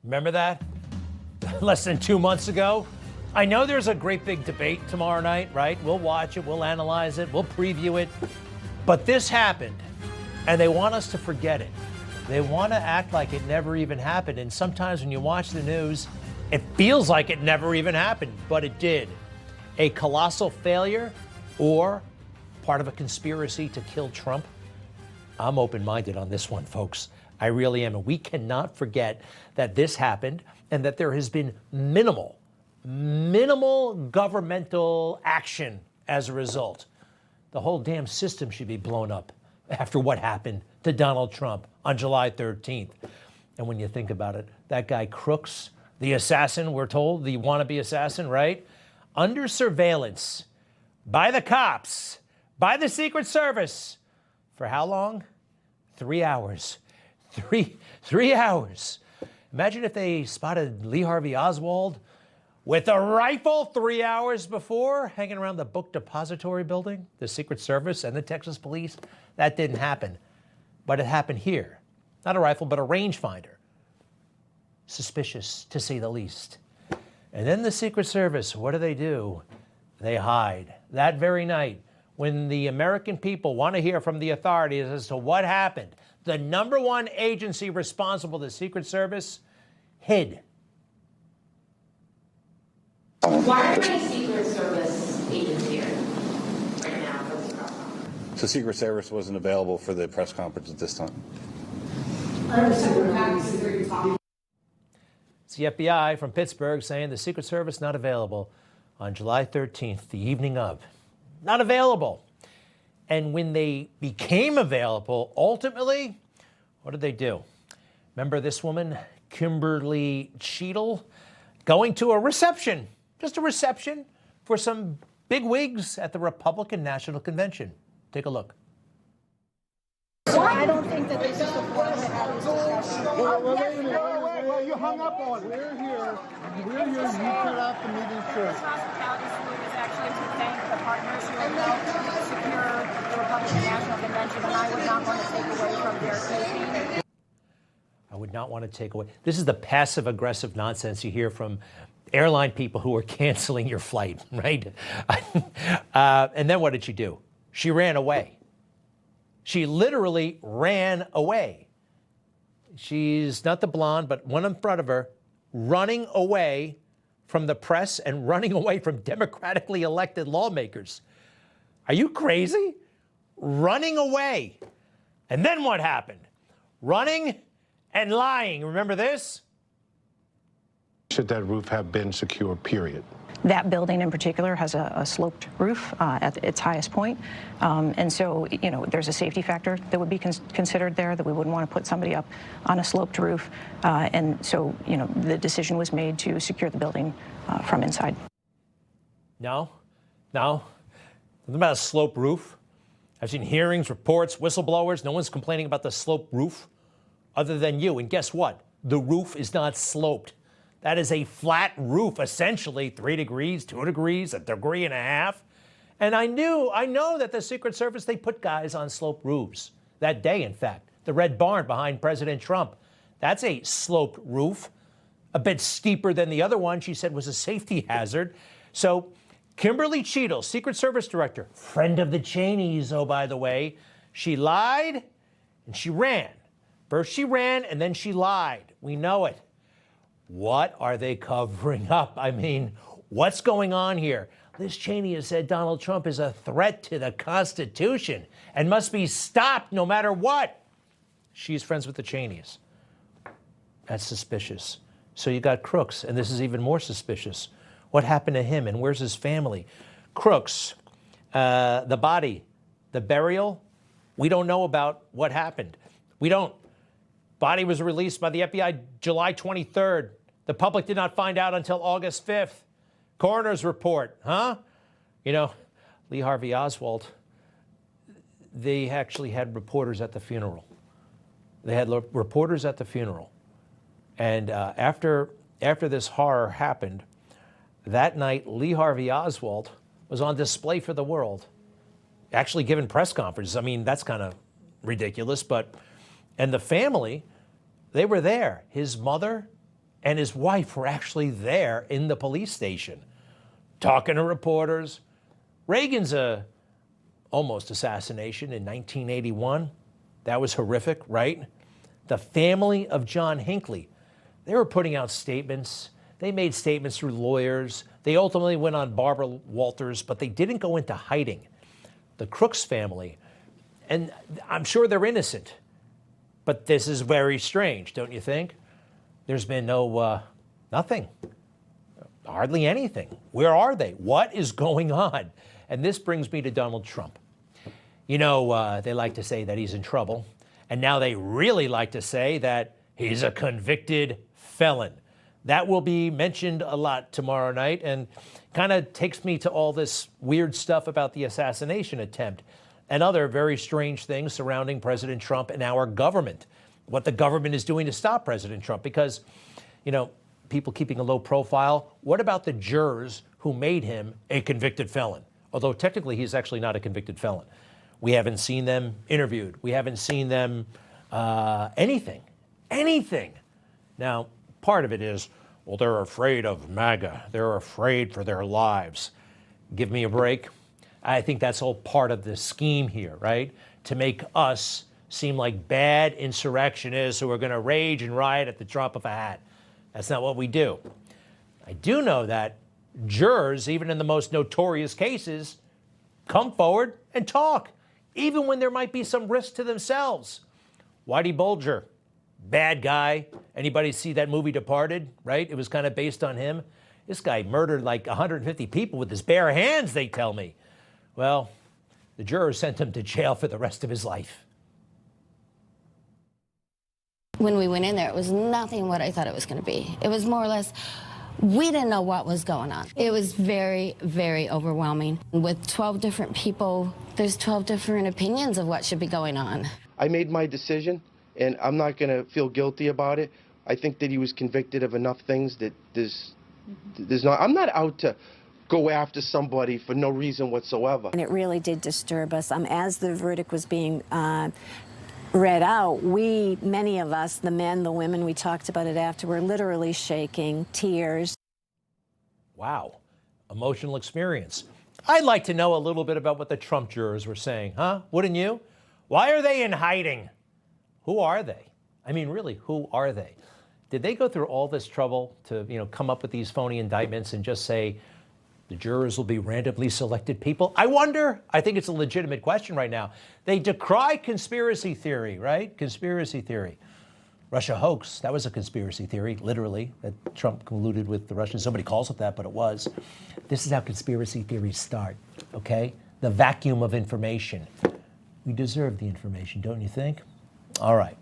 Remember that? Less than 2 months ago? I know there's a great big debate tomorrow night, right? We'll watch it, we'll analyze it, we'll preview it. But this happened, and they want us to forget it. They want to act like it never even happened. And sometimes when you watch the news, it feels like it never even happened, but it did. A colossal failure or part of a conspiracy to kill Trump? I'm open-minded on this one, folks. I really am. And we cannot forget that this happened and that there has been minimal governmental action as a result. The whole damn system should be blown up after what happened to Donald Trump on July 13th. And when you think about it, that guy Crooks, the assassin, we're told, the wannabe assassin, right? Under surveillance by the cops, by the Secret Service. For how long? 3 hours. Three hours. Imagine if they spotted Lee Harvey Oswald with a rifle 3 hours before, hanging around the book depository building, the Secret Service and the Texas police. That didn't happen. But it happened here. Not a rifle, but a rangefinder. Suspicious, to say the least. And then the Secret Service, what do? They hide. That very night, when the American people want to hear from the authorities as to what happened, the number one agency responsible, the Secret Service, hid. Why are there Secret Service agents here right now for this press conference? So Secret Service wasn't available for the press conference at this time? It's the FBI from Pittsburgh saying the Secret Service not available on July 13th, the evening of. Not available. And when they became available, ultimately, what did they do? Remember this woman, Kimberly Cheatle, going to a reception, just a reception for some big wigs at the Republican National Convention. Take a look. I don't think that this is the forum to have this discussion. Well, you hung up on. We're here. You cut off the meeting short. This hospitality salute is actually to thank the partners who have helped secure the Republican National Convention, and I would not want to take away from their safety. I would not want to take away. This is the passive-aggressive nonsense you hear from airline people who are canceling your flight, right? And then what did she do? She ran away. She literally ran away. She's not the blonde, but one in front of her, running away from the press and running away from democratically elected lawmakers. Are you crazy? Running away. And then what happened? Running and lying. Remember this? Should that roof have been secure, period? That building in particular has a sloped roof at its highest point. And so, there's a safety factor that would be considered there, that we wouldn't want to put somebody up on a sloped roof. And so, the decision was made to secure the building from inside. No. Nothing about a sloped roof. I've seen hearings, reports, whistleblowers. No one's complaining about the sloped roof other than you. And guess what? The roof is not sloped. That is a flat roof, essentially 3 degrees, 2 degrees, 1.5 degrees. And I know that the Secret Service, they put guys on sloped roofs that day, in fact. The Red Barn behind President Trump. That's a sloped roof, a bit steeper than the other one she said was a safety hazard. So Kimberly Cheatle, Secret Service director, friend of the Cheneys, oh, by the way, she lied and she ran. First she ran and then she lied. We know it. What are they covering up? I mean, what's going on here? Liz Cheney has said Donald Trump is a threat to the Constitution and must be stopped no matter what. She's friends with the Cheneys. That's suspicious. So you got Crooks, and this is even more suspicious. What happened to him, and where's his family? Crooks, the body, the burial, we don't know about what happened. We don't. Body was released by the FBI July 23rd. The public did not find out until August 5th. Coroner's report, huh? Lee Harvey Oswald, they actually had reporters at the funeral. They had reporters at the funeral. And after this horror happened, that night, Lee Harvey Oswald was on display for the world, actually giving press conferences. I mean, that's kind of ridiculous, but... And the family, they were there. His mother, and his wife were actually there in the police station, talking to reporters. Reagan's almost assassination in 1981. That was horrific, right? The family of John Hinckley, they were putting out statements. They made statements through lawyers. They ultimately went on Barbara Walters, but they didn't go into hiding. The Crooks family, and I'm sure they're innocent, but this is very strange, don't you think? There's been nothing, hardly anything. Where are they? What is going on? And this brings me to Donald Trump. You know, they like to say that he's in trouble, and now they really like to say that he's a convicted felon. That will be mentioned a lot tomorrow night, and kind of takes me to all this weird stuff about the assassination attempt and other very strange things surrounding President Trump and our government, what the government is doing to stop President Trump. Because, you know, people keeping a low profile. What about the jurors who made him a convicted felon? Although technically he's actually not a convicted felon. We haven't seen them interviewed. We haven't seen them anything. Now, part of it is, well, they're afraid of MAGA. They're afraid for their lives. Give me a break. I think that's all part of the scheme here, right? To make us seem like bad insurrectionists who are going to rage and riot at the drop of a hat. That's not what we do. I do know that jurors, even in the most notorious cases, come forward and talk, even when there might be some risk to themselves. Whitey Bulger, bad guy. Anybody see that movie Departed, right? It was kind of based on him. This guy murdered like 150 people with his bare hands, they tell me. Well, the jurors sent him to jail for the rest of his life. When we went in there, it was nothing what I thought it was going to be. It was more or less, we didn't know what was going on. It was very, very overwhelming. With 12 different people, there's 12 different opinions of what should be going on. I made my decision, and I'm not going to feel guilty about it. I think that he was convicted of enough things that there's not, I'm not out to go after somebody for no reason whatsoever. And it really did disturb us. As the verdict was being read out, many of us, the men, the women, we talked about it after, were literally shaking, tears. Wow, emotional experience. I'd like to know a little bit about what the Trump jurors were saying, huh? Wouldn't you? Why are they in hiding? Who are they? I mean, really, who are they? Did they go through all this trouble to, come up with these phony indictments and just say the jurors will be randomly selected people? I wonder. I think it's a legitimate question right now. They decry conspiracy theory, right? Conspiracy theory. Russia hoax, that was a conspiracy theory, literally, that Trump colluded with the Russians. Somebody calls it that, but it was. This is how conspiracy theories start, okay? The vacuum of information. We deserve the information, don't you think? All right.